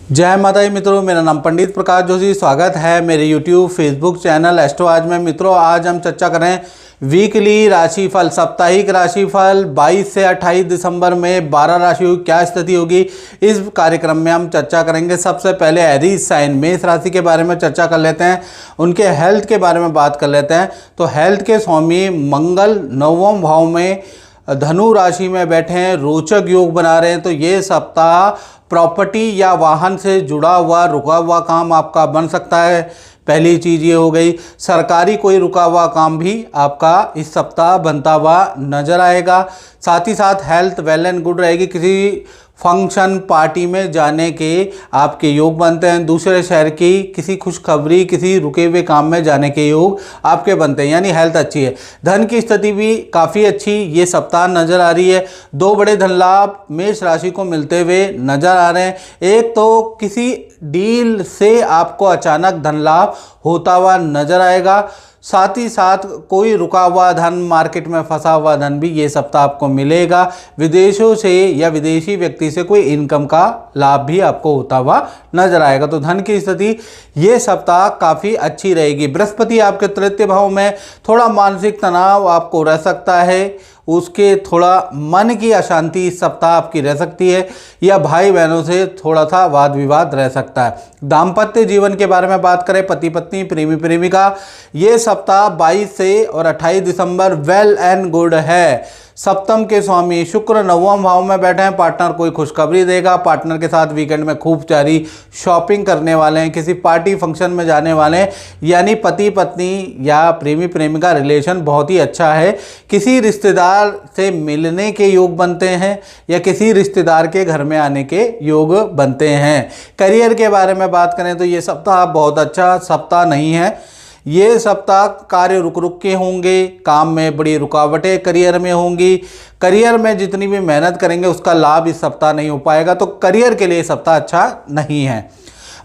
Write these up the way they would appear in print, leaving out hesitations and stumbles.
जय माता दी मित्रों, मेरा नाम पंडित प्रकाश जोशी। स्वागत है मेरे यूट्यूब फेसबुक चैनल एस्ट्रो आज में। मित्रों, आज हम चर्चा करें वीकली राशिफल, साप्ताहिक राशिफल 22 से 28 दिसंबर में 12 राशियों की क्या स्थिति होगी, इस कार्यक्रम में हम चर्चा करेंगे। सबसे पहले एरीज साइन मेष राशि के बारे में चर्चा कर लेते हैं, उनके हेल्थ के बारे में बात कर लेते हैं। तो हेल्थ के स्वामी मंगल 9वें भाव में धनु राशि में बैठे हैं, रोचक योग बना रहे हैं। तो ये सप्ताह प्रॉपर्टी या वाहन से जुड़ा हुआ रुका हुआ काम आपका बन सकता है। पहली चीज़ ये हो गई। सरकारी कोई रुका हुआ काम भी आपका इस सप्ताह बनता हुआ नजर आएगा। साथ ही साथ हेल्थ वेल एंड गुड रहेगी। किसी फंक्शन पार्टी में जाने के आपके योग बनते हैं। दूसरे शहर की किसी खुशखबरी, किसी रुके हुए काम में जाने के योग आपके बनते हैं, यानी हेल्थ अच्छी है। धन की स्थिति भी काफ़ी अच्छी ये सप्ताह नज़र आ रही है। दो बड़े धन लाभ मेष राशि को मिलते हुए नज़र आ रहे हैं। एक तो किसी डील से आपको अचानक धन लाभ होता हुआ नज़र आएगा। साथ ही साथ कोई रुका हुआ धन, मार्केट में फंसा हुआ धन भी ये सप्ताह आपको मिलेगा। विदेशों से या विदेशी व्यक्ति से कोई इनकम का लाभ भी आपको होता हुआ नजर आएगा। तो धन की स्थिति ये सप्ताह काफ़ी अच्छी रहेगी। बृहस्पति आपके तृतीय भाव में, थोड़ा मानसिक तनाव आपको रह सकता है। उसके थोड़ा मन की अशांति इस सप्ताह आपकी रह सकती है, या भाई बहनों से थोड़ा सा वाद विवाद रह सकता है। दाम्पत्य जीवन के बारे में बात करें, पति पत्नी प्रेमी प्रेमिका, ये सप्ताह 22 से और 28 दिसंबर वेल एंड गुड है। सप्तम के स्वामी शुक्र 9वें भाव में बैठे हैं। पार्टनर कोई खुशखबरी देगा। पार्टनर के साथ वीकेंड में खूब सारी शॉपिंग करने वाले हैं, किसी पार्टी फंक्शन में जाने वाले हैं, यानी पति पत्नी या प्रेमी प्रेमिका रिलेशन बहुत ही अच्छा है। किसी रिश्तेदार से मिलने के योग बनते हैं या किसी रिश्तेदार के घर में आने के योग बनते हैं। करियर के बारे में बात करें तो ये सप्ताह बहुत अच्छा सप्ताह नहीं है। ये सप्ताह कार्य रुक रुक के होंगे, काम में बड़ी रुकावटें करियर में होंगी। करियर में जितनी भी मेहनत करेंगे उसका लाभ इस सप्ताह नहीं हो पाएगा। तो करियर के लिए सप्ताह अच्छा नहीं है।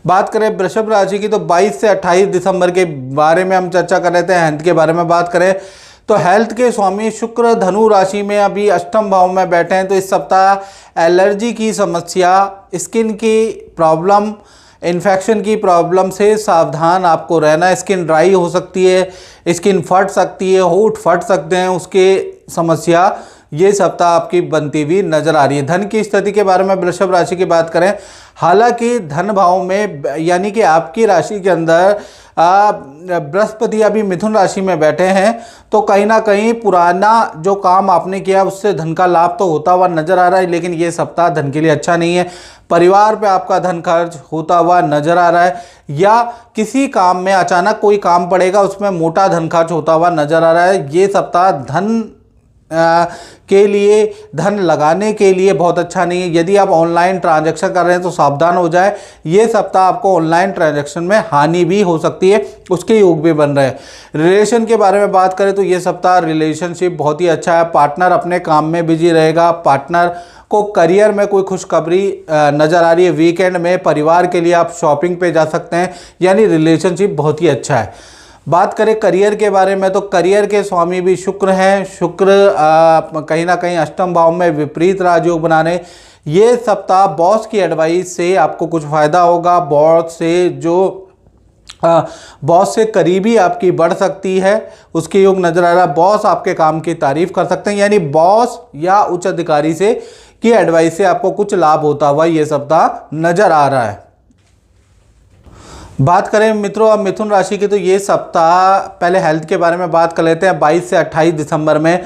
बात करें वृषभ राशि की, तो 22 से 28 दिसंबर के बारे में हम चर्चा कर रहे थे। हेल्थ के बारे में बात करें तो हेल्थ के स्वामी शुक्र धनु राशि में अभी अष्टम भाव में बैठे हैं। तो इस सप्ताह एलर्जी की समस्या, स्किन की प्रॉब्लम, इन्फेक्शन की प्रॉब्लम से सावधान आपको रहना। स्किन ड्राई हो सकती है, स्किन फट सकती है, होंठ फट सकते हैं, उसके समस्या ये सप्ताह आपकी बनती हुई नजर आ रही है। धन की स्थिति के बारे में वृषभ राशि की बात करें, हालांकि धन भाव में यानी कि आपकी राशि के अंदर बृहस्पति अभी मिथुन राशि में बैठे हैं, तो कहीं ना कहीं पुराना जो काम आपने किया उससे धन का लाभ तो होता हुआ नजर आ रहा है, लेकिन ये सप्ताह धन के लिए अच्छा नहीं है। परिवार पे आपका धन खर्च होता हुआ नजर आ रहा है, या किसी काम में अचानक कोई काम पड़ेगा उसमें मोटा धन खर्च होता हुआ नजर आ रहा है। ये सप्ताह धन के लिए, धन लगाने के लिए बहुत अच्छा नहीं है। यदि आप ऑनलाइन ट्रांजैक्शन कर रहे हैं तो सावधान हो जाए। ये सप्ताह आपको ऑनलाइन ट्रांजैक्शन में हानि भी हो सकती है, उसके योग भी बन रहे हैं। रिलेशन के बारे में बात करें तो ये सप्ताह रिलेशनशिप बहुत ही अच्छा है। पार्टनर अपने काम में बिजी रहेगा। पार्टनर को करियर में कोई खुशखबरी नज़र आ रही है। वीकेंड में परिवार के लिए आप शॉपिंग पे जा सकते हैं, यानी रिलेशनशिप बहुत ही अच्छा है। बात करें करियर के बारे में तो करियर के स्वामी भी शुक्र हैं। शुक्र कहीं ना कहीं अष्टम भाव में विपरीत राजयोग बना रहे। ये सप्ताह बॉस की एडवाइस से आपको कुछ फ़ायदा होगा। बॉस से करीबी आपकी बढ़ सकती है, उसके योग नज़र आ रहा है। बॉस आपके काम की तारीफ कर सकते हैं, यानी बॉस या उच्च अधिकारी से की एडवाइस से आपको कुछ लाभ होता हुआ ये सप्ताह नज़र आ रहा है। बात करें मित्रों अब मिथुन राशि की, तो ये सप्ताह पहले हेल्थ के बारे में बात कर लेते हैं। 22 से 28 दिसंबर में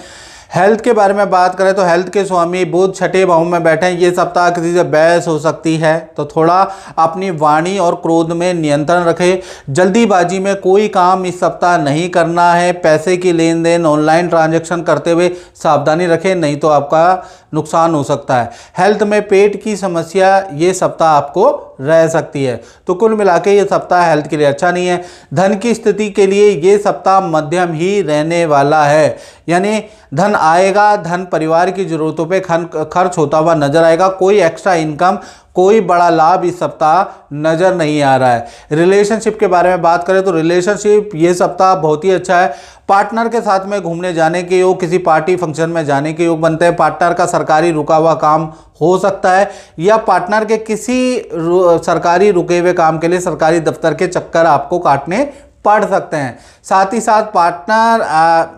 हेल्थ के बारे में बात करें तो हेल्थ के स्वामी बुध छठे भाव में बैठे हैं। ये सप्ताह किसी से बहस हो सकती है, तो थोड़ा अपनी वाणी और क्रोध में नियंत्रण रखें। जल्दीबाजी में कोई काम इस सप्ताह नहीं करना है। पैसे की लेन देन, ऑनलाइन ट्रांजैक्शन करते हुए सावधानी रखें, नहीं तो आपका नुकसान हो सकता है। हेल्थ में पेट की समस्या ये सप्ताह आपको रह सकती है। तो कुल मिला के ये सप्ताह हेल्थ के लिए अच्छा नहीं है। धन की स्थिति के लिए ये सप्ताह मध्यम ही रहने वाला है, यानी धन आएगा, धन परिवार की ज़रूरतों पे खर्च होता हुआ नजर आएगा। कोई एक्स्ट्रा इनकम कोई बड़ा लाभ इस सप्ताह नज़र नहीं आ रहा है। रिलेशनशिप के बारे में बात करें तो रिलेशनशिप ये सप्ताह बहुत ही अच्छा है। पार्टनर के साथ में घूमने जाने के योग, किसी पार्टी फंक्शन में जाने के योग बनते हैं। पार्टनर का सरकारी रुका हुआ काम हो सकता है या पार्टनर के किसी सरकारी रुके हुए काम के लिए सरकारी दफ्तर के चक्कर आपको काटने पढ़ सकते हैं। साथ ही साथ पार्टनर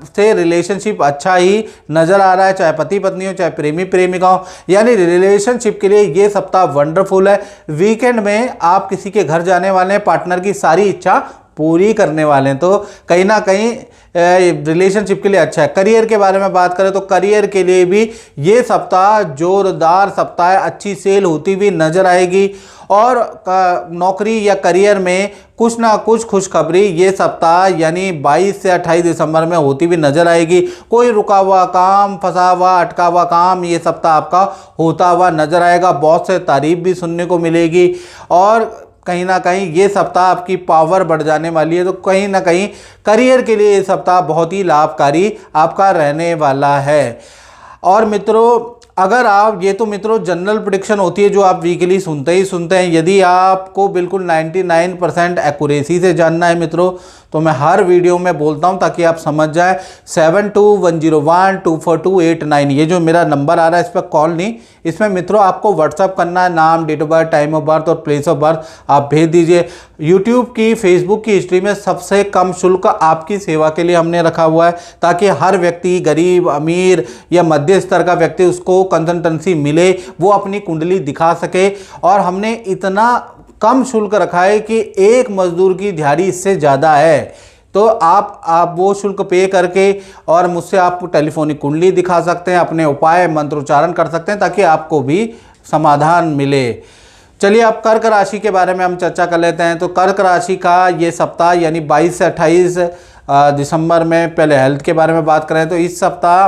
से रिलेशनशिप अच्छा ही नज़र आ रहा है, चाहे पति पत्नी हो चाहे प्रेमी प्रेमिका हो, यानी रिलेशनशिप के लिए ये सप्ताह वंडरफुल है। वीकेंड में आप किसी के घर जाने वाले हैं, पार्टनर की सारी इच्छा पूरी करने वाले हैं, तो कहीं ना कहीं रिलेशनशिप के लिए अच्छा है। करियर के बारे में बात करें तो करियर के लिए भी ये सप्ताह जोरदार सप्ताह है, अच्छी सेल होती हुई नजर आएगी और नौकरी या करियर में कुछ ना कुछ खुशखबरी ये सप्ताह यानी 22 से 28 दिसंबर में होती हुई नजर आएगी। कोई रुका हुआ काम, फंसा हुआ, अटका हुआ काम ये सप्ताह आपका होता हुआ नजर आएगा। बहुत से तारीफ भी सुनने को मिलेगी और कहीं ना कहीं ये सप्ताह आपकी पावर बढ़ जाने वाली है, तो कहीं ना कहीं करियर के लिए ये सप्ताह बहुत ही लाभकारी आपका रहने वाला है। और मित्रों अगर आप ये तो मित्रों जनरल प्रेडिक्शन होती है जो आप वीकली सुनते हैं। यदि आपको बिल्कुल 99% एक्यूरेसी से जानना है मित्रों तो मैं हर वीडियो में बोलता हूं ताकि आप समझ जाए। 7210124289 ये जो मेरा नंबर आ रहा है इस पर कॉल नहीं, इसमें मित्रों आपको व्हाट्सअप करना है, नाम, date of birth, time of birth और प्लेस ऑफ बर्थ आप भेज दीजिए। यूट्यूब की, फेसबुक की हिस्ट्री में सबसे कम शुल्क आपकी सेवा के लिए हमने रखा हुआ है ताकि हर व्यक्ति, गरीब, अमीर या मध्य स्तर का व्यक्ति उसको कंसल्टेंसी मिले, वो अपनी कुंडली दिखा सके। और हमने इतना कम शुल्क रखा है कि एक मजदूर की दिहाड़ी इससे ज़्यादा है, तो आप वो शुल्क पे करके और मुझसे आप टेलीफोनिक कुंडली दिखा सकते हैं, अपने उपाय मंत्रोच्चारण कर सकते हैं ताकि आपको भी समाधान मिले। चलिए अब कर्क राशि के बारे में हम चर्चा कर लेते हैं। तो कर्क राशि का ये सप्ताह यानी 22 से 28 दिसंबर में, पहले हेल्थ के बारे में बात करें तो इस सप्ताह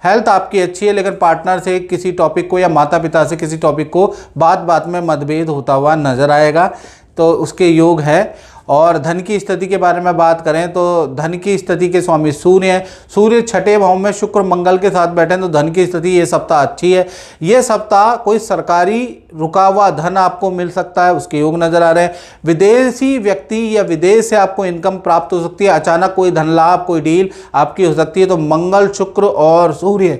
हेल्थ आपकी अच्छी है, लेकिन पार्टनर से किसी टॉपिक को या माता पिता से किसी टॉपिक को बात में मतभेद होता हुआ नजर आएगा, तो उसके योग है। और धन की स्थिति के बारे में बात करें तो धन की स्थिति के स्वामी सूर्य हैं। सूर्य छठे भाव में शुक्र मंगल के साथ बैठे हैं, तो धन की स्थिति ये सप्ताह अच्छी है। ये सप्ताह कोई सरकारी रुका हुआ धन आपको मिल सकता है, उसके योग नजर आ रहे हैं। विदेशी व्यक्ति या विदेश से आपको इनकम प्राप्त हो सकती है, अचानक कोई धन लाभ, कोई डील आपकी हो सकती है। तो मंगल, शुक्र और सूर्य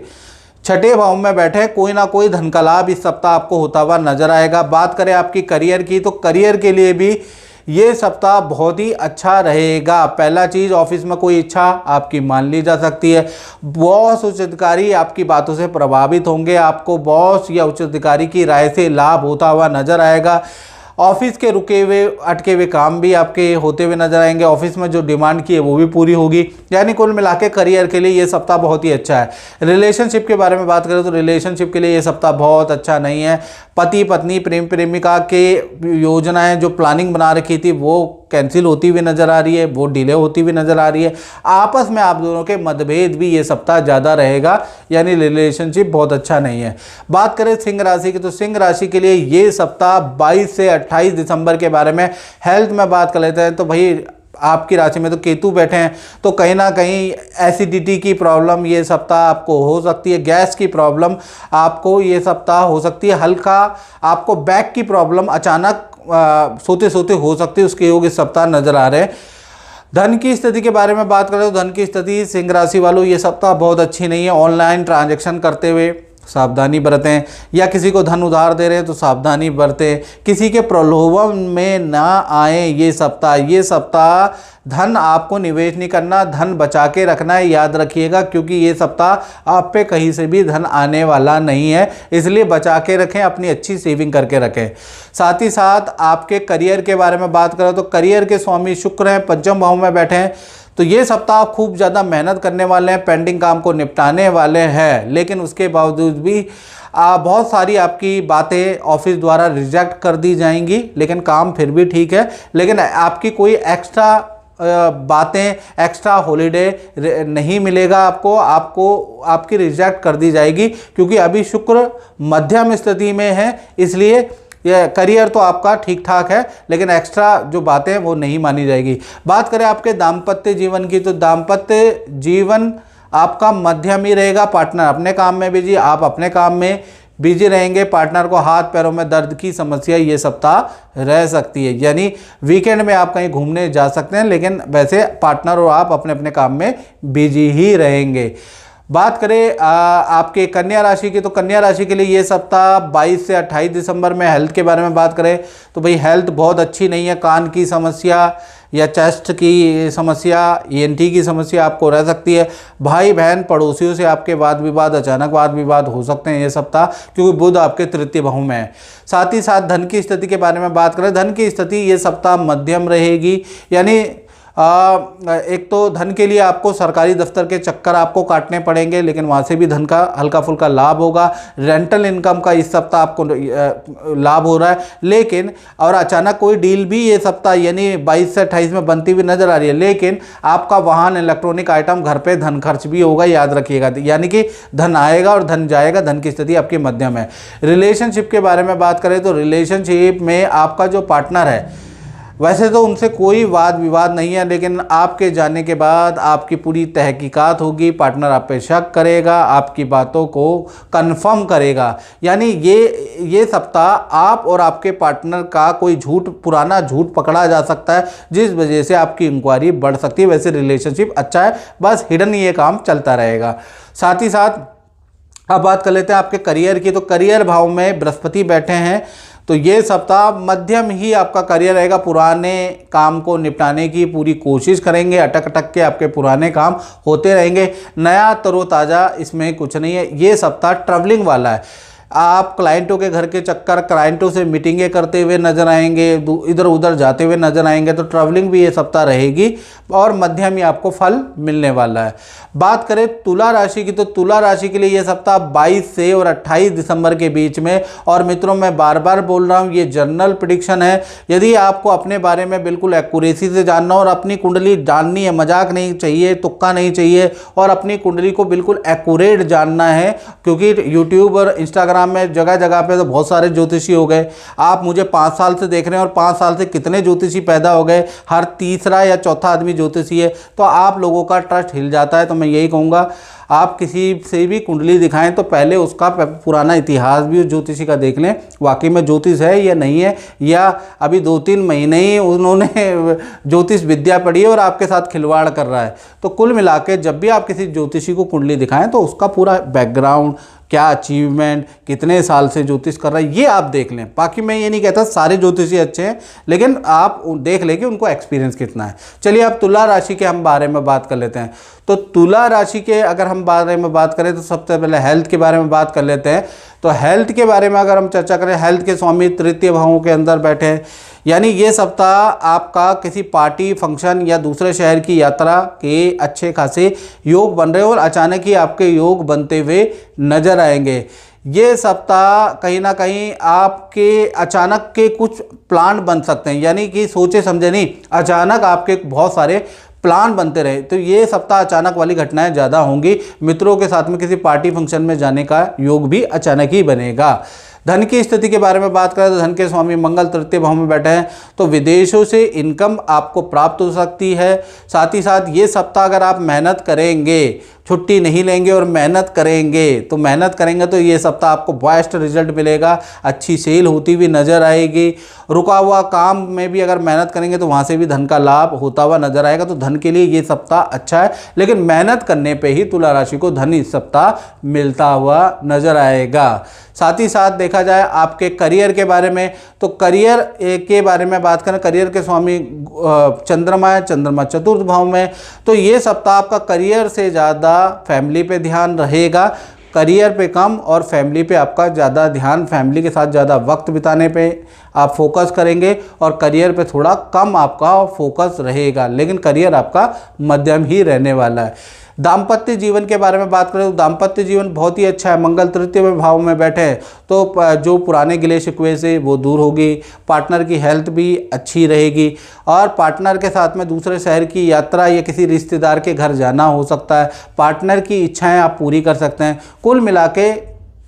छठे भाव में बैठे, कोई ना कोई धन का लाभ इस सप्ताह आपको होता हुआ नजर आएगा। बात करें आपकी करियर की तो करियर के लिए भी ये सप्ताह बहुत ही अच्छा रहेगा। पहला चीज़, ऑफिस में कोई इच्छा आपकी मान ली जा सकती है। बॉस, उच्च अधिकारी आपकी बातों से प्रभावित होंगे, आपको बॉस या उच्च अधिकारी की राय से लाभ होता हुआ नजर आएगा। ऑफिस के रुके हुए, अटके हुए काम भी आपके होते हुए नजर आएंगे। ऑफिस में जो डिमांड की है वो भी पूरी होगी, यानी कुल मिला के करियर के लिए ये सप्ताह बहुत ही अच्छा है। रिलेशनशिप के बारे में बात करें तो रिलेशनशिप के लिए ये सप्ताह बहुत अच्छा नहीं है। पति पत्नी, प्रेम प्रेमिका के योजनाएं जो प्लानिंग बना रखी थी वो कैंसिल होती हुई नजर आ रही है, वो डिले होती हुई नजर आ रही है। आपस में आप दोनों के मतभेद भी ये सप्ताह ज़्यादा रहेगा, यानी रिलेशनशिप बहुत अच्छा नहीं है। बात करें सिंह राशि की तो सिंह राशि के लिए ये सप्ताह 22 से 28 दिसंबर के बारे में हेल्थ में बात कर लेते हैं। तो भाई आपकी राशि में तो केतु बैठे हैं, तो कहीं ना कहीं एसिडिटी की प्रॉब्लम ये सप्ताह आपको हो सकती है। गैस की प्रॉब्लम आपको ये सप्ताह हो सकती है। हल्का आपको बैक की प्रॉब्लम अचानक सोते सोते हो सकती है, उसके योग इस सप्ताह नजर आ रहे हैं। धन की स्थिति के बारे में बात करें तो धन की स्थिति सिंह राशि वालों ये सप्ताह बहुत अच्छी नहीं है। ऑनलाइन ट्रांजैक्शन करते हुए सावधानी बरतें, या किसी को धन उधार दे रहे हैं तो सावधानी बरतें, किसी के प्रलोभन में ना आए। ये सप्ताह धन आपको निवेश नहीं करना, धन बचा के रखना है, याद रखिएगा, क्योंकि ये सप्ताह आप पे कहीं से भी धन आने वाला नहीं है, इसलिए बचा के रखें, अपनी अच्छी सेविंग करके रखें। साथ ही साथ आपके करियर के बारे में बात करें तो करियर के स्वामी शुक्र हैं, पंचम भाव में बैठे हैं, तो ये सप्ताह आप खूब ज़्यादा मेहनत करने वाले हैं, पेंडिंग काम को निपटाने वाले हैं, लेकिन उसके बावजूद भी बहुत सारी आपकी बातें ऑफिस द्वारा रिजेक्ट कर दी जाएंगी, लेकिन काम फिर भी ठीक है। लेकिन आपकी कोई एक्स्ट्रा बातें, एक्स्ट्रा हॉलीडे नहीं मिलेगा आपको आपकी रिजेक्ट कर दी जाएगी, क्योंकि अभी शुक्र मध्यम स्थिति में है, इसलिए यह करियर तो आपका ठीक ठाक है, लेकिन एक्स्ट्रा जो बातें वो नहीं मानी जाएगी। बात करें आपके दाम्पत्य जीवन की तो दाम्पत्य जीवन आपका मध्यम ही रहेगा। पार्टनर अपने काम में बिजी, आप अपने काम में बिजी रहेंगे। पार्टनर को हाथ पैरों में दर्द की समस्या ये सप्ताह रह सकती है, यानी वीकेंड में आप कहीं घूमने जा सकते हैं, लेकिन वैसे पार्टनर और आप अपने अपने काम में बिजी ही रहेंगे। बात करें आपके कन्या राशि की, तो कन्या राशि के लिए ये सप्ताह 22 से 28 दिसंबर में हेल्थ के बारे में बात करें तो भाई हेल्थ बहुत अच्छी नहीं है। कान की समस्या या चेस्ट की समस्या, ईएनटी की समस्या आपको रह सकती है। भाई बहन पड़ोसियों से आपके वाद विवाद, अचानक वाद विवाद हो सकते हैं ये सप्ताह, क्योंकि बुध आपके तृतीय भाव में है। साथ ही साथ धन की स्थिति के बारे में बात करें, धन की स्थिति ये सप्ताह मध्यम रहेगी, यानी एक तो धन के लिए आपको सरकारी दफ्तर के चक्कर आपको काटने पड़ेंगे, लेकिन वहाँ से भी धन का हल्का फुल्का लाभ होगा। रेंटल इनकम का इस सप्ताह आपको लाभ हो रहा है, लेकिन और अचानक कोई डील भी ये सप्ताह यानी 22 से 28 में बनती हुई नजर आ रही है। लेकिन आपका वाहन, इलेक्ट्रॉनिक आइटम, घर पे धन खर्च भी होगा, याद रखिएगा, यानी कि धन आएगा और धन जाएगा। धन की स्थिति आपकी मध्यम है। रिलेशनशिप के बारे में बात करें तो रिलेशनशिप में आपका जो पार्टनर है, वैसे तो उनसे कोई वाद विवाद नहीं है, लेकिन आपके जाने के बाद आपकी पूरी तहकीकात होगी। पार्टनर आप पे शक करेगा, आपकी बातों को कंफर्म करेगा, यानी ये सप्ताह आप और आपके पार्टनर का कोई पुराना झूठ पकड़ा जा सकता है, जिस वजह से आपकी इंक्वायरी बढ़ सकती है। वैसे रिलेशनशिप अच्छा है, बस हिडन ये काम चलता रहेगा। साथ ही साथ अब बात कर लेते हैं आपके करियर की, तो करियर भाव में बृहस्पति बैठे हैं, तो ये सप्ताह मध्यम ही आपका करियर रहेगा। पुराने काम को निपटाने की पूरी कोशिश करेंगे, अटक अटक के आपके पुराने काम होते रहेंगे। नया तरोताज़ा इसमें कुछ नहीं है। ये सप्ताह ट्रैवलिंग वाला है। आप क्लाइंटों के घर के चक्कर, क्लाइंटों से मीटिंगें करते हुए नजर आएंगे, इधर उधर जाते हुए नजर आएंगे, तो ट्रैवलिंग भी ये सप्ताह रहेगी और मध्यम ही आपको फल मिलने वाला है। बात करें तुला राशि की, तो तुला राशि के लिए ये सप्ताह 22 से और 28 दिसंबर के बीच में, और मित्रों मैं बार बार बोल रहा हूँ ये जनरल प्रेडिक्शन है। यदि आपको अपने बारे में बिल्कुल एक्यूरेसी से जानना और अपनी कुंडली जाननी है, मजाक नहीं चाहिए, तुक्का नहीं चाहिए, और अपनी कुंडली को बिल्कुल एक्यूरेट जानना है, क्योंकि यूट्यूब और इंस्टाग्राम में जगह जगह पे तो बहुत सारे ज्योतिषी हो गए। आप मुझे 5 साल से देख रहे हैं और 5 साल से कितने ज्योतिषी पैदा हो गए, हर तीसरा या चौथा आदमी ज्योतिषी है, तो आप लोगों का ट्रस्ट हिल जाता है। तो मैं यही कहूँगा, आप किसी से भी कुंडली दिखाएं तो पहले उसका पुराना इतिहास भी उस ज्योतिषी का देख लें, वाकई में ज्योतिष है या नहीं है, या अभी 2-3 महीने ही उन्होंने ज्योतिष विद्या पढ़ी है और आपके साथ खिलवाड़ कर रहा है। तो कुल मिला के जब भी आप किसी ज्योतिषी को कुंडली दिखाएं तो उसका पूरा बैकग्राउंड, क्या अचीवमेंट, कितने साल से ज्योतिष कर रहा है, ये आप देख लें। बाकी मैं ये नहीं कहता सारे ज्योतिषी अच्छे हैं, लेकिन आप देख लें कि उनको एक्सपीरियंस कितना है। चलिए अब तुला राशि के हम बारे में बात कर लेते हैं। तो तुला राशि के अगर हम बारे में बात करें तो सबसे पहले हेल्थ के बारे में बात कर लेते हैं। तो हेल्थ के बारे में अगर हम चर्चा करें, हेल्थ के स्वामी तृतीय भावों के अंदर बैठे हैं, यानी ये सप्ताह आपका किसी पार्टी, फंक्शन या दूसरे शहर की यात्रा के अच्छे खासे योग बन रहे हैं और अचानक ही आपके योग बनते हुए नजर आएंगे। ये सप्ताह कहीं ना कहीं आपके अचानक के कुछ प्लान बन सकते हैं, यानी कि सोचे समझे नहीं, अचानक आपके बहुत सारे प्लान बनते रहे। तो ये सप्ताह अचानक वाली घटनाएं ज़्यादा होंगी। मित्रों के साथ में किसी पार्टी फंक्शन में जाने का योग भी अचानक ही बनेगा। धन की स्थिति के बारे में बात करें तो धन के स्वामी मंगल तृतीय भाव में बैठे हैं, तो विदेशों से इनकम आपको प्राप्त हो सकती है। साथ ही साथ ये सप्ताह अगर आप मेहनत करेंगे, छुट्टी नहीं लेंगे और मेहनत करेंगे, तो ये सप्ताह आपको बेस्ट रिजल्ट मिलेगा। अच्छी सेल होती हुई नज़र आएगी। रुका हुआ काम में भी अगर मेहनत करेंगे तो वहाँ से भी धन का लाभ होता हुआ नजर आएगा। तो धन के लिए ये सप्ताह अच्छा है, लेकिन मेहनत करने पे ही तुला राशि को धन इस सप्ताह मिलता हुआ नजर आएगा। साथ ही साथ देखा जाए आपके करियर के बारे में, तो करियर के बारे में बात करें, करियर के स्वामी चंद्रमा है, चंद्रमा चतुर्थ भाव में, तो ये सप्ताह आपका करियर से ज़्यादा फैमिली पे ध्यान रहेगा। करियर पे कम और फैमिली पे आपका ज़्यादा ध्यान, फैमिली के साथ ज़्यादा वक्त बिताने पे आप फोकस करेंगे और करियर पे थोड़ा कम आपका फोकस रहेगा, लेकिन करियर आपका मध्यम ही रहने वाला है। दाम्पत्य जीवन के बारे में बात करें तो दाम्पत्य जीवन बहुत ही अच्छा है। मंगल तृतीय भाव में बैठे हैं, तो जो पुराने गिले शिकवे से वो दूर होगी। पार्टनर की हेल्थ भी अच्छी रहेगी और पार्टनर के साथ में दूसरे शहर की यात्रा या किसी रिश्तेदार के घर जाना हो सकता है। पार्टनर की इच्छाएं आप पूरी कर सकते हैं। कुल मिला के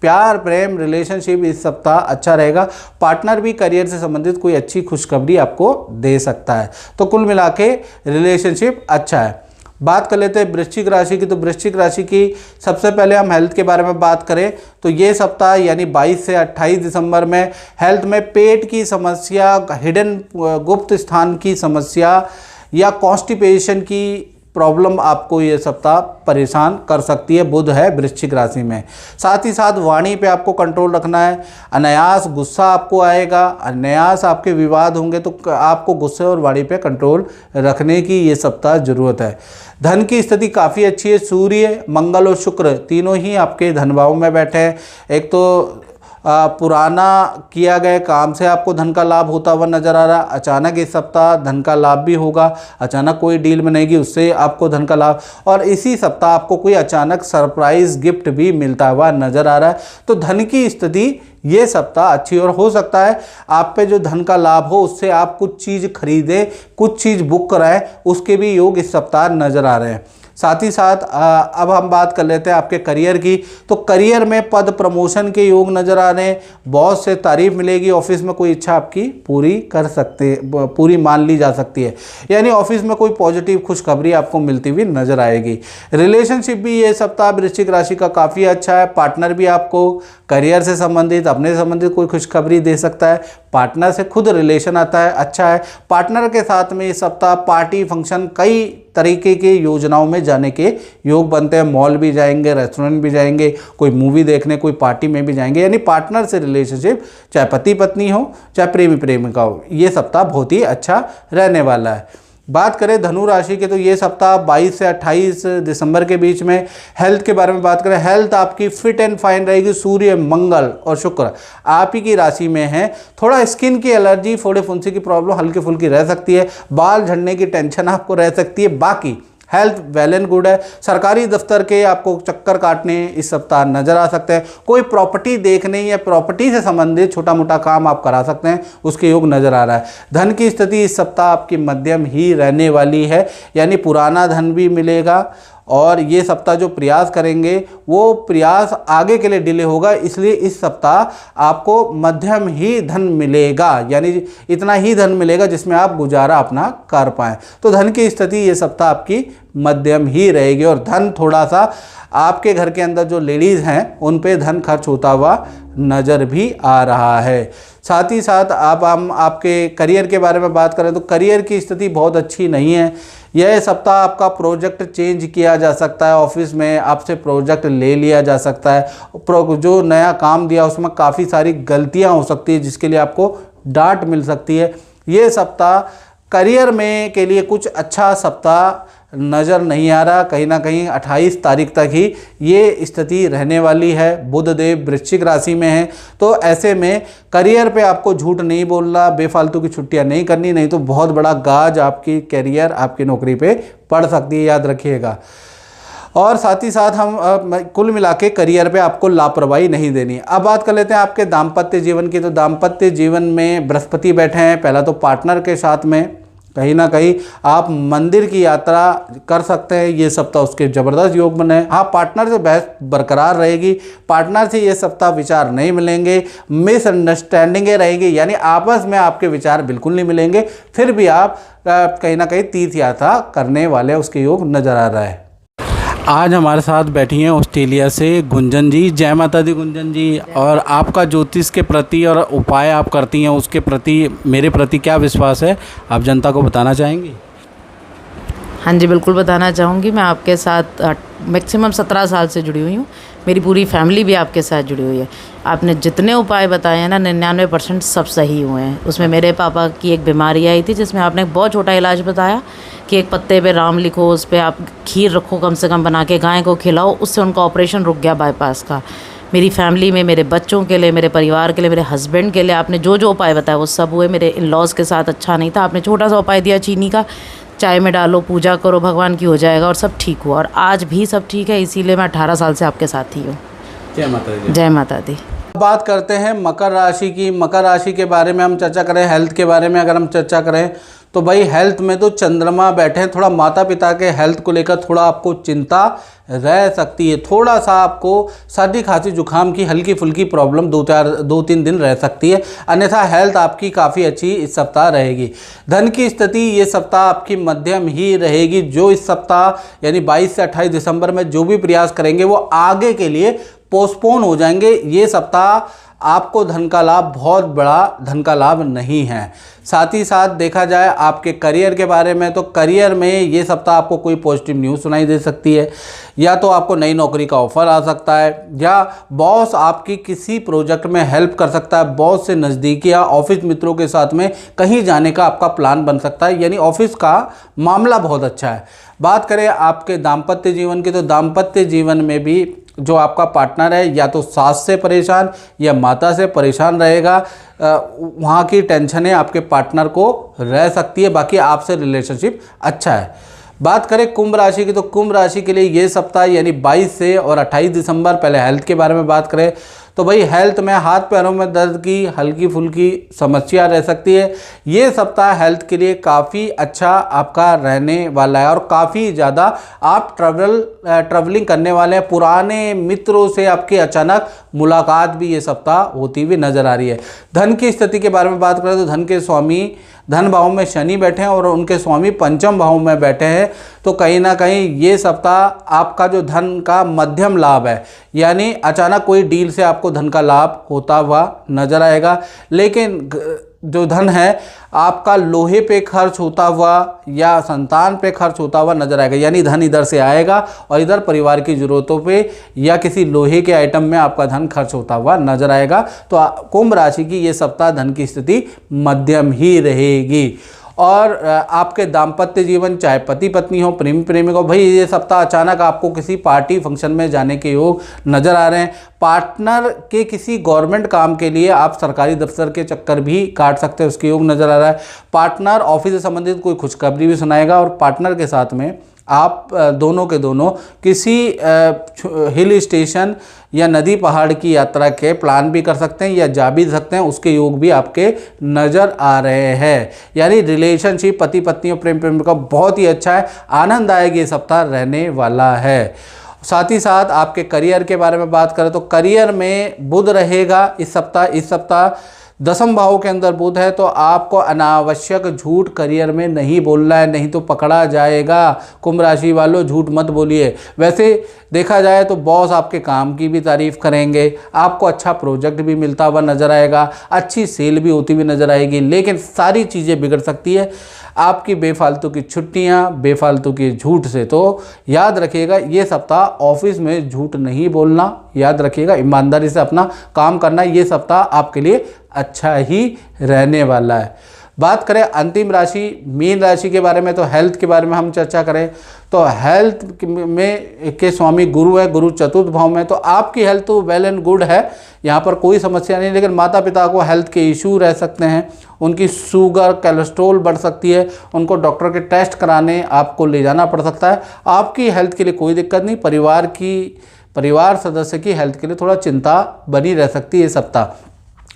प्यार, प्रेम, रिलेशनशिप इस सप्ताह अच्छा रहेगा। पार्टनर भी करियर से संबंधित कोई अच्छी खुशखबरी आपको दे सकता है। तो कुल मिला के रिलेशनशिप अच्छा है। बात कर लेते हैं वृश्चिक राशि की। तो वृश्चिक राशि की सबसे पहले हम हेल्थ के बारे में बात करें तो ये सप्ताह यानी 22 से 28 दिसंबर में हेल्थ में पेट की समस्या, हिडन गुप्त स्थान की समस्या या कॉन्स्टिपेशन की प्रॉब्लम आपको ये सप्ताह परेशान कर सकती है। बुध है वृश्चिक राशि में। साथ ही साथ वाणी पे आपको कंट्रोल रखना है। अनायास गुस्सा आपको आएगा, अनायास आपके विवाद होंगे, तो आपको गुस्से और वाणी पे कंट्रोल रखने की ये सप्ताह ज़रूरत है। धन की स्थिति काफ़ी अच्छी है। सूर्य, मंगल और शुक्र तीनों ही आपके धन भाव में बैठे हैं। एक तो पुराना किया गए काम से आपको धन का लाभ होता हुआ नजर आ रहा है। अचानक इस सप्ताह धन का लाभ भी होगा। अचानक कोई डील बनेगी, उससे आपको धन का लाभ, और इसी सप्ताह आपको कोई अचानक सरप्राइज गिफ्ट भी मिलता हुआ नजर आ रहा है। तो धन की स्थिति ये सप्ताह अच्छी, और हो सकता है आप पे जो धन का लाभ हो उससे आप कुछ चीज़ खरीदें, कुछ चीज़ बुक कराएं, उसके भी योग इस सप्ताह नजर आ रहे हैं। साथ ही साथ अब हम बात कर लेते हैं आपके करियर की। तो करियर में पद प्रमोशन के योग नज़र आ रहे हैं। बॉस से तारीफ मिलेगी। ऑफिस में कोई इच्छा आपकी पूरी मान ली जा सकती है, यानी ऑफिस में कोई पॉजिटिव खुशखबरी आपको मिलती हुई नजर आएगी। रिलेशनशिप भी ये सप्ताह वृश्चिक राशि का काफ़ी अच्छा है। पार्टनर भी आपको करियर से संबंधित, अपने से संबंधित कोई खुशखबरी दे सकता है। पार्टनर से खुद रिलेशन आता है, अच्छा है। पार्टनर के साथ में इस सप्ताह पार्टी, फंक्शन, कई तरीके के योजनाओं में जाने के योग बनते हैं। मॉल भी जाएंगे, रेस्टोरेंट भी जाएंगे, कोई मूवी देखने, कोई पार्टी में भी जाएंगे। यानी पार्टनर से रिलेशनशिप, चाहे पति पत्नी हो, चाहे प्रेमी प्रेमिका हो, ये सप्ताह बहुत ही अच्छा रहने वाला है। बात करें धनु राशि के तो ये सप्ताह 22 से 28 दिसंबर के बीच में हेल्थ के बारे में बात करें, हेल्थ आपकी फिट एंड फाइन रहेगी। सूर्य, मंगल और शुक्र आप ही की राशि में है। थोड़ा स्किन की एलर्जी, फोड़े फुंसी की प्रॉब्लम हल्की फुल्की रह सकती है। बाल झड़ने की टेंशन आपको रह सकती है। बाकी हेल्थ वेल एंड गुड है। सरकारी दफ्तर के आपको चक्कर काटने इस सप्ताह नजर आ सकते हैं। कोई प्रॉपर्टी देखने या प्रॉपर्टी से संबंधित छोटा मोटा काम आप करा सकते हैं, उसके योग नजर आ रहा है। धन की स्थिति इस सप्ताह आपकी मध्यम ही रहने वाली है, यानी पुराना धन भी मिलेगा, और ये सप्ताह जो प्रयास करेंगे वो प्रयास आगे के लिए डिले होगा, इसलिए इस सप्ताह आपको मध्यम ही धन मिलेगा, यानी इतना ही धन मिलेगा जिसमें आप गुजारा अपना कर पाएँ। तो धन की स्थिति ये सप्ताह आपकी मध्यम ही रहेगी, और धन थोड़ा सा आपके घर के अंदर जो लेडीज़ हैं उन पे धन खर्च होता हुआ नज़र भी आ रहा है। साथ ही साथ अब हम आपके करियर के बारे में बात करें तो करियर की स्थिति बहुत अच्छी नहीं है। यह सप्ताह आपका प्रोजेक्ट चेंज किया जा सकता है, ऑफिस में आपसे प्रोजेक्ट ले लिया जा सकता है, जो नया काम दिया उसमें काफ़ी सारी गलतियां हो सकती है जिसके लिए आपको डांट मिल सकती है। ये सप्ताह करियर में के लिए कुछ अच्छा सप्ताह नज़र नहीं आ रहा। कहीं ना कहीं 28 तारीख तक ही ये स्थिति रहने वाली है। बुध देव वृश्चिक राशि में है, तो ऐसे में करियर पे आपको झूठ नहीं बोलना, बेफालतू की छुट्टियां नहीं करनी, नहीं तो बहुत बड़ा गाज आपकी करियर, आपकी नौकरी पे पड़ सकती है, याद रखिएगा। और साथ ही साथ हम कुल मिला के करियर पे आपको लापरवाही नहीं देनी। अब बात कर लेते हैं आपके दाम्पत्य जीवन की। तो दाम्पत्य जीवन में बृहस्पति बैठे हैं। पहला तो पार्टनर के साथ में कहीं ना कहीं आप मंदिर की यात्रा कर सकते हैं, ये सप्ताह उसके ज़बरदस्त योग बने। हाँ, पार्टनर से बहस बरकरार रहेगी। पार्टनर से ये सप्ताह विचार नहीं मिलेंगे, मिसअंडरस्टैंडिंगें रहेंगी, यानी आपस में आपके विचार बिल्कुल नहीं मिलेंगे। फिर भी आप कहीं ना कहीं तीर्थ यात्रा करने वाले उसके योग नज़र आ रहा है। आज हमारे साथ बैठी हैं ऑस्ट्रेलिया से गुंजन जी। जय माता दी गुंजन जी। और आपका ज्योतिष के प्रति और उपाय आप करती हैं उसके प्रति मेरे प्रति क्या विश्वास है, आप जनता को बताना चाहेंगी? हाँ जी, बिल्कुल बताना चाहूँगी। मैं आपके साथ मैक्सिमम 17 साल से जुड़ी हुई हूँ। मेरी पूरी फैमिली भी आपके साथ जुड़ी हुई है। आपने जितने उपाय बताए हैं ना, 99% सब सही हुए हैं। उसमें मेरे पापा की एक बीमारी आई थी जिसमें आपने एक बहुत छोटा इलाज बताया कि एक पत्ते पे राम लिखो, उस पर आप खीर रखो कम से कम बना के, गाय को खिलाओ, उससे उनका ऑपरेशन रुक गया बाईपास का। मेरी फैमिली में, मेरे बच्चों के लिए, मेरे परिवार के लिए, मेरे हस्बैंड के लिए आपने जो जो उपाय बताया वो सब हुए। मेरे इन लॉज के साथ अच्छा नहीं था, आपने छोटा सा उपाय दिया चीनी का, चाय में डालो, पूजा करो भगवान की, हो जाएगा, और सब ठीक हुआ। और आज भी सब ठीक है, इसीलिए मैं 18 साल से आपके साथ ही हूँ। जय माता दी। जय माता दी। बात करते हैं मकर राशि की। मकर राशि के बारे में हम चर्चा करें, हेल्थ के बारे में अगर हम चर्चा करें तो भाई हेल्थ में तो चंद्रमा बैठे हैं, थोड़ा माता पिता के हेल्थ को लेकर थोड़ा आपको चिंता रह सकती है। थोड़ा सा आपको सर्दी खांसी जुकाम की हल्की फुल्की प्रॉब्लम 2-3 दिन रह सकती है, अन्यथा हेल्थ आपकी काफ़ी अच्छी इस सप्ताह रहेगी। धन की स्थिति ये सप्ताह आपकी मध्यम ही रहेगी। जो इस सप्ताह यानी 22 से 28 दिसंबर में जो भी प्रयास करेंगे वो आगे के लिए पोस्टपोन हो जाएंगे। ये सप्ताह आपको धन का लाभ, बहुत बड़ा धन का लाभ नहीं है। साथ ही साथ देखा जाए आपके करियर के बारे में तो करियर में ये सप्ताह आपको कोई पॉजिटिव न्यूज़ सुनाई दे सकती है, या तो आपको नई नौकरी का ऑफर आ सकता है, या बॉस आपकी किसी प्रोजेक्ट में हेल्प कर सकता है। बॉस से नज़दीकी या ऑफिस मित्रों के साथ में कहीं जाने का आपका प्लान बन सकता है, यानी ऑफिस का मामला बहुत अच्छा है। बात करें आपके दाम्पत्य जीवन की तो दाम्पत्य जीवन में भी जो आपका पार्टनर है या तो सास से परेशान या माता से परेशान रहेगा, वहाँ की टेंशनें आपके पार्टनर को रह सकती है। बाकी आपसे रिलेशनशिप अच्छा है। बात करें कुंभ राशि की तो कुंभ राशि के लिए ये सप्ताह यानी 22 से और 28 दिसंबर, पहले हेल्थ के बारे में बात करें तो भाई हेल्थ में हाथ पैरों में दर्द की हल्की फुल्की समस्या रह सकती है। ये सप्ताह हेल्थ के लिए काफ़ी अच्छा आपका रहने वाला है और काफ़ी ज़्यादा आप ट्रैवलिंग करने वाले हैं। पुराने मित्रों से आपकी अचानक मुलाकात भी ये सप्ताह होती हुई नज़र आ रही है। धन की स्थिति के बारे में बात करें तो धन के स्वामी धन भाव में शनि बैठे हैं और उनके स्वामी पंचम भाव में बैठे हैं, तो कहीं ना कहीं ये सप्ताह आपका जो धन का मध्यम लाभ है, यानी अचानक कोई डील से आपको धन का लाभ होता हुआ नजर आएगा। लेकिन जो धन है आपका लोहे पे खर्च होता हुआ या संतान पे खर्च होता हुआ नजर आएगा, यानी धन इधर से आएगा और इधर परिवार की ज़रूरतों पे या किसी लोहे के आइटम में आपका धन खर्च होता हुआ नजर आएगा। तो कुंभ राशि की ये सप्ताह धन की स्थिति मध्यम ही रहेगी। और आपके दाम्पत्य जीवन, चाहे पति पत्नी हो, प्रेमी प्रेमिक हो, भाई ये सप्ताह अचानक आपको किसी पार्टी फंक्शन में जाने के योग नज़र आ रहे हैं। पार्टनर के किसी गवर्नमेंट काम के लिए आप सरकारी दफ्तर के चक्कर भी काट सकते हैं, उसके योग नज़र आ रहा है। पार्टनर ऑफिस से संबंधित कोई खुशखबरी भी सुनाएगा और पार्टनर के साथ में आप दोनों के दोनों किसी हिल स्टेशन या नदी पहाड़ की यात्रा के प्लान भी कर सकते हैं या जा भी सकते हैं, उसके योग भी आपके नज़र आ रहे हैं। यानी रिलेशनशिप पति पत्नी और प्रेम प्रेम का बहुत ही अच्छा है, आनंददायक ये सप्ताह रहने वाला है। साथ ही साथ आपके करियर के बारे में बात करें तो करियर में बुध रहेगा इस सप्ताह 10वें भाव के अंदर बुध है, तो आपको अनावश्यक झूठ करियर में नहीं बोलना है, नहीं तो पकड़ा जाएगा। कुंभ राशि वालों झूठ मत बोलिए। वैसे देखा जाए तो बॉस आपके काम की भी तारीफ करेंगे, आपको अच्छा प्रोजेक्ट भी मिलता हुआ नज़र आएगा, अच्छी सेल भी होती हुई नज़र आएगी, लेकिन सारी चीज़ें बिगड़ सकती है आपकी बेफालतू की छुट्टियां, बेफालतू के झूठ से। तो याद रखिएगा ये सप्ताह ऑफिस में झूठ नहीं बोलना, याद रखिएगा ईमानदारी से अपना काम करना, ये सप्ताह आपके लिए अच्छा ही रहने वाला है। बात करें अंतिम राशि मीन राशि के बारे में तो हेल्थ के बारे में हम चर्चा करें तो हेल्थ में के स्वामी गुरु है, गुरु चतुर्थ भाव में, तो आपकी हेल्थ तो वेल एंड गुड है, यहाँ पर कोई समस्या नहीं। लेकिन माता पिता को हेल्थ के इशू रह सकते हैं, उनकी शुगर कोलेस्ट्रॉल बढ़ सकती है, उनको डॉक्टर के टेस्ट कराने आपको ले जाना पड़ सकता है। आपकी हेल्थ के लिए कोई दिक्कत नहीं, परिवार सदस्य की हेल्थ के लिए थोड़ा चिंता बनी रह सकती है ये सप्ताह।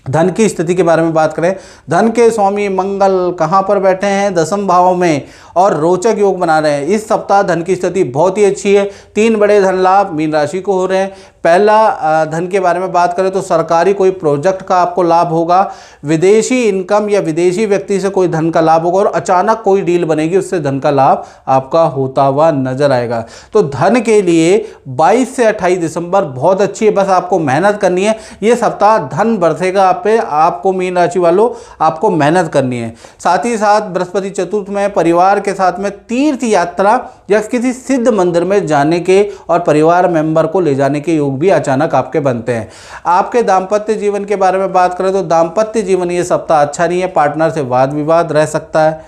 धन की स्थिति के बारे में बात करें, धन के स्वामी मंगल कहाँ पर बैठे हैं? 10वें भाव में और रोचक योग बना रहे हैं। इस सप्ताह धन की स्थिति बहुत ही अच्छी है। 3 बड़े धन लाभ मीन राशि को हो रहे हैं। पहला धन के बारे में बात करें तो सरकारी कोई प्रोजेक्ट का आपको लाभ होगा, विदेशी इनकम या विदेशी व्यक्ति से कोई धन का लाभ होगा और अचानक कोई डील बनेगी, उससे धन का लाभ आपका होता हुआ नजर आएगा। तो धन के लिए 22 से 28 दिसंबर बहुत अच्छी है, बस आपको मेहनत करनी है। ये सप्ताह धन बरसेगा आप पे, आपको मीन राशि वालों आपको मेहनत करनी है। साथ ही साथ बृहस्पति चतुर्थ में परिवार के साथ में तीर्थ यात्रा या किसी सिद्ध मंदिर में जाने के और परिवार मेंबर को ले जाने के योग भी अचानक आपके बनते हैं। आपके दाम्पत्य जीवन के बारे में बात करें तो दाम्पत्य जीवन ये सप्ताह अच्छा नहीं है, पार्टनर से वाद विवाद रह सकता है,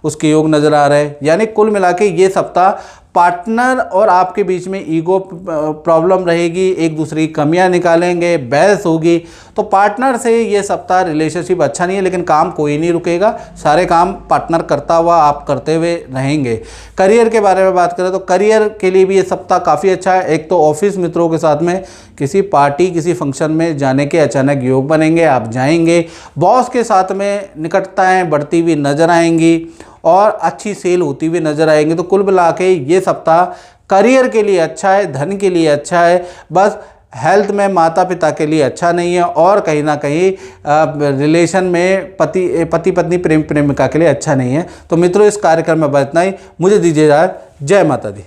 उसके योग नजर आ रहे हैं। यानी कुल मिला के ये सप्ताह पार्टनर और आपके बीच में ईगो प्रॉब्लम रहेगी, एक दूसरे की कमियां निकालेंगे, बहस होगी। तो पार्टनर से ये सप्ताह रिलेशनशिप अच्छा नहीं है, लेकिन काम कोई नहीं रुकेगा, सारे काम पार्टनर करता हुआ आप करते हुए रहेंगे। करियर के बारे में बात करें तो करियर के लिए भी ये सप्ताह काफ़ी अच्छा है। एक तो ऑफिस मित्रों के साथ में किसी पार्टी, किसी फंक्शन में जाने के अचानक योग बनेंगे, आप जाएंगे। बॉस के साथ में निकटताएँ बढ़ती हुई नजर आएंगी और अच्छी सेल होती हुई नजर आएंगी। तो कुल मिला के ये सप्ताह करियर के लिए अच्छा है, धन के लिए अच्छा है, बस हेल्थ में माता पिता के लिए अच्छा नहीं है, और कहीं ना कहीं रिलेशन में पति पत्नी प्रेम प्रेमिका के लिए अच्छा नहीं है। तो मित्रों, इस कार्यक्रम में बस इतना ही। मुझे दीजिए इजाज़त। जय माता दी।